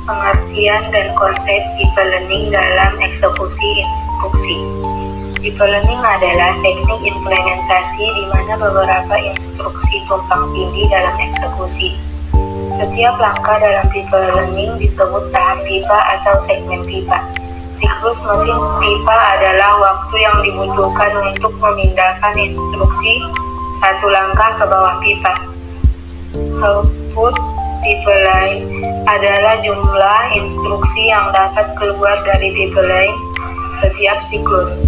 Pengertian dan konsep deep learning dalam eksekusi instruksi. Deep learning adalah teknik implementasi di mana beberapa instruksi tumpang tindih dalam eksekusi. Setiap langkah dalam deep learning disebut tahap pipa atau segmen pipa. Siklus mesin pipa adalah waktu yang dibutuhkan untuk memindahkan instruksi satu langkah ke bawah pipa. Output pipeline adalah jumlah instruksi yang dapat keluar dari pipeline setiap siklus.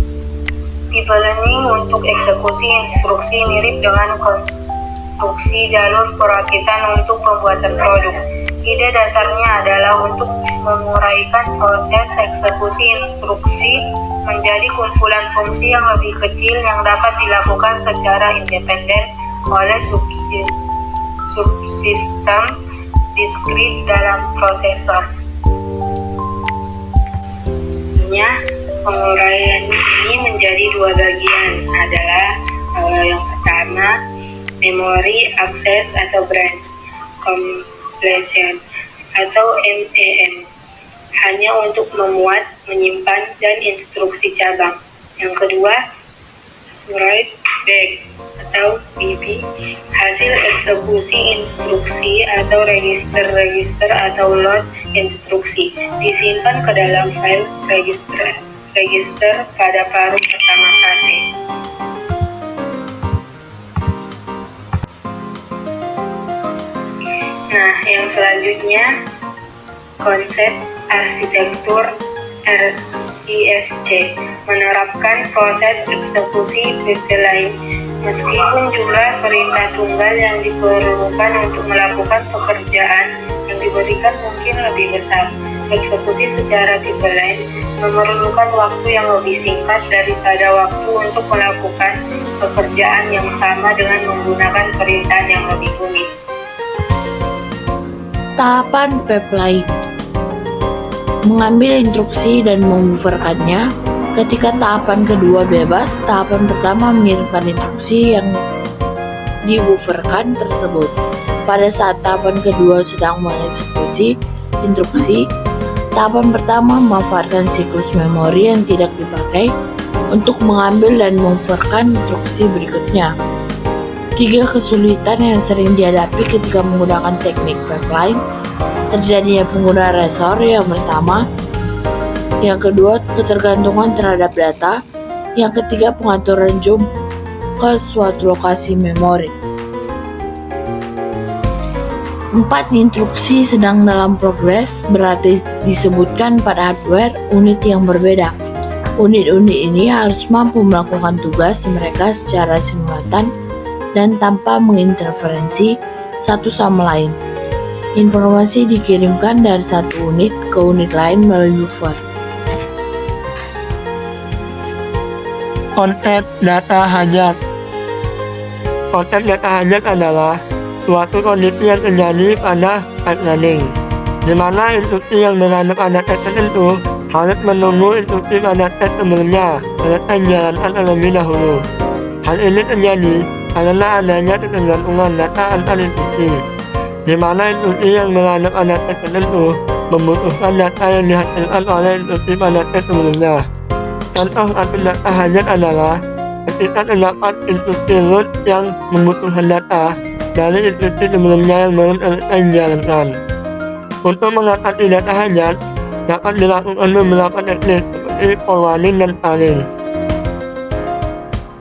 Deep learning untuk eksekusi instruksi mirip dengan konstruksi jalur perakitan untuk pembuatan produk. Ide dasarnya adalah untuk menguraikan proses eksekusi instruksi menjadi kumpulan fungsi yang lebih kecil yang dapat dilakukan secara independen oleh subsistem diskrit dalam prosesor. Penguraian ini menjadi dua bagian adalah yang pertama memory access atau branch completion atau MEM, hanya untuk memuat, menyimpan, dan instruksi cabang. Yang kedua write back atau BB, hasil eksekusi instruksi atau register atau load instruksi disimpan ke dalam file register pada paruh pertama fase. Nah, yang selanjutnya konsep arsitektur RISC menerapkan proses eksekusi pipeline. Meskipun jumlah perintah tunggal yang diperlukan untuk melakukan pekerjaan yang diberikan mungkin lebih besar, eksekusi secara pipeline memerlukan waktu yang lebih singkat daripada waktu untuk melakukan pekerjaan yang sama dengan menggunakan perintah yang lebih rumit. Tahapan pipeline: mengambil instruksi dan membufferkannya. Ketika tahapan kedua bebas, tahapan pertama mengirimkan instruksi yang dibufferkan tersebut. Pada saat tahapan kedua sedang mengeksekusi instruksi, tahapan pertama memanfaatkan siklus memori yang tidak dipakai untuk mengambil dan membufferkan instruksi berikutnya. 3 kesulitan yang sering dihadapi ketika menggunakan teknik pipeline: terjadinya penggunaan resor yang bersama, yang kedua ketergantungan terhadap data, yang ketiga pengaturan jump ke suatu lokasi memori. 4 instruksi sedang dalam progres berarti disebutkan pada hardware unit yang berbeda. Unit-unit ini harus mampu melakukan tugas mereka secara simultan dan tanpa menginterferensi satu sama lain. Informasi dikirimkan dari satu unit ke unit lain melalui buffer. Konsep data hajat. Konsep data hajat adalah suatu kondisi yang terjadi pada pipeline, di mana instruksi yang berada pada tes tertentu harus menunggu instruksi pada tes sebelumnya selesai dijalankan terlebih dahulu. Hal ini terjadi karena adanya ketergantungan data antar instruksi. di mana instruksi yang melanjut pada tes tertentu membutuhkan data yang dihasilkan oleh instruksi pada tes sebelumnya. Contoh satu data hajat adalah ketika terdapat instruksi root yang membutuhkan data dari instruksi sebelumnya yang belum selesai dijalankan. Untuk mengatasi data hajat, dapat dilakukan beberapa teknik seperti forwarding dan paling.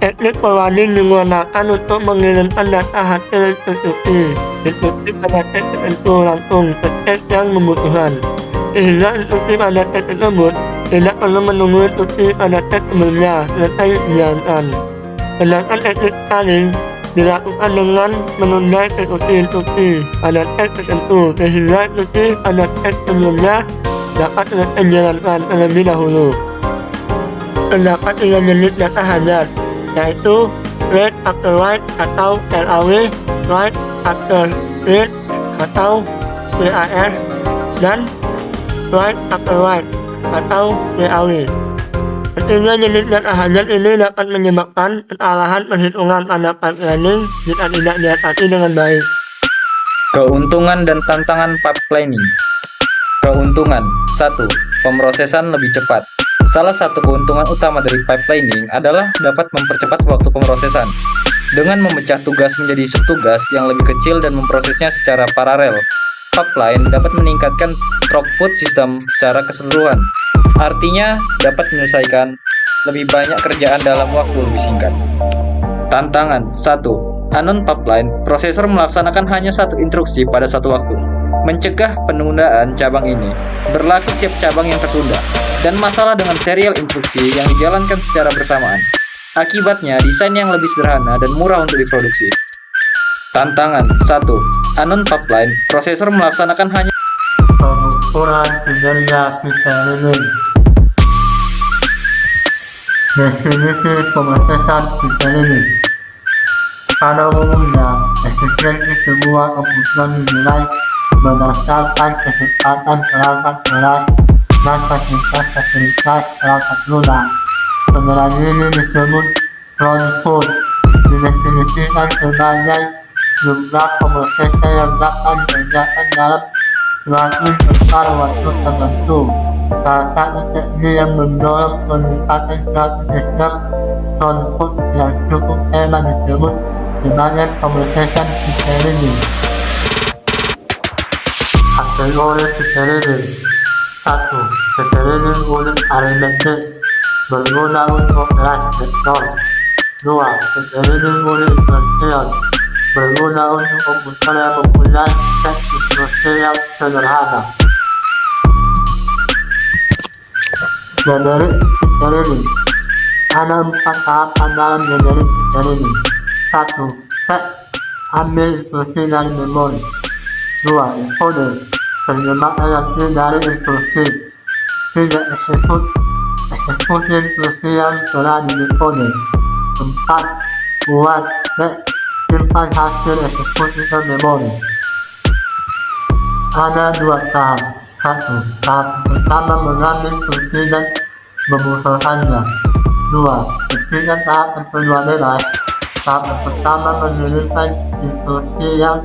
Teknik forwarding digunakan untuk mengirimkan data hasil instruksi pada tes tertentu langsung ke tes yang membutuhkan, sehingga instruksi pada tes tersebut tidak perlu menunggu instruksi pada tes sebelumnya selesai dijalankan. Sedangkan teknik paling dilakukan dengan menunda instruksi pada tes tertentu, sehingga instruksi pada tes sebelumnya dapat selesai dijalankan terlebih dahulu. Terdapat 3 jenis data hajat, yaitu read after write atau RAW, write after read atau WAR, dan write after write atau WAW. Ketiga jenis data hajat ini dapat menyebabkan kesalahan perhitungan pada pipelining jika tidak diatasi dengan baik. Keuntungan dan tantangan pipelining. Keuntungan 1. Pemrosesan lebih cepat. Salah satu keuntungan utama dari pipelining adalah dapat mempercepat waktu pemrosesan. Dengan memecah tugas menjadi subtugas yang lebih kecil dan memprosesnya secara paralel, pipeline dapat meningkatkan throughput sistem secara keseluruhan. Artinya, dapat menyelesaikan lebih banyak kerjaan dalam waktu lebih singkat. Tantangan 1. Anon pipeline, prosesor melaksanakan hanya satu instruksi pada satu waktu. Mencegah penundaan cabang ini berlaku setiap cabang yang tertunda, dan masalah dengan serial instruksi yang dijalankan secara bersamaan. Akibatnya, desain yang lebih sederhana dan murah untuk diproduksi. Tantangan 1. Anon pipeline, prosesor melaksanakan hanya Pengukuran kinerja pipelining. Definisi pemrosesan pipelining. Pada umumnya, efisiensi sebuah keputusan dinilai berdasarkan kecepatan perangkat keras dan fasilitas perangkat lunak. Penilaian ini disebut throughput, didefinisikan sebagai jumlah pemrosesan yang dapat dikerjakan dalam suatu besar waktu tertentu. Salah satu teknik yang mendorong peningkatan suatu sistem throughput yang cukup hebat disebut sebagai pemrosesan pipelining. Kategori pipelining. 1. Pipelining unit aritmetik, berguna untuk kelas vektor. 2. Pipelining unit instruction, berguna untuk komputer yang mempunyai set instruksi yang sederhana. Generik pipelining. Ada 4 tahapan dalam generik pipelining. 1. Set, ambil instruksi dari memori. 2. Encode, terjemah NLP dari instruksi. 3. Eksekusi instruksi yang telah didekode. 4. Buat, simpan hasil eksekusi ke memori. Ada 2 tahap. 1. Tahap pertama mengambil instruksi dan memusnahkannya. 2. Ketika tahap kedua bebas, tahap pertama mengirimkan instruksi yang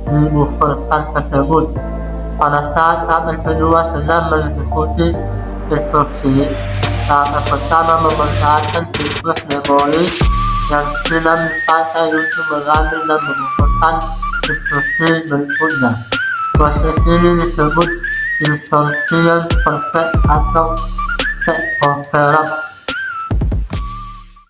dibufferkan tersebut. Pada saat tahap kedua sedang mengeksekusi instruksi, tahap pertama memanfaatkan siklus memori yang tidak dipakai untuk mengambil dan membufferkan instruksi berikutnya. Proses ini disebut instruction perfect atau set overlap.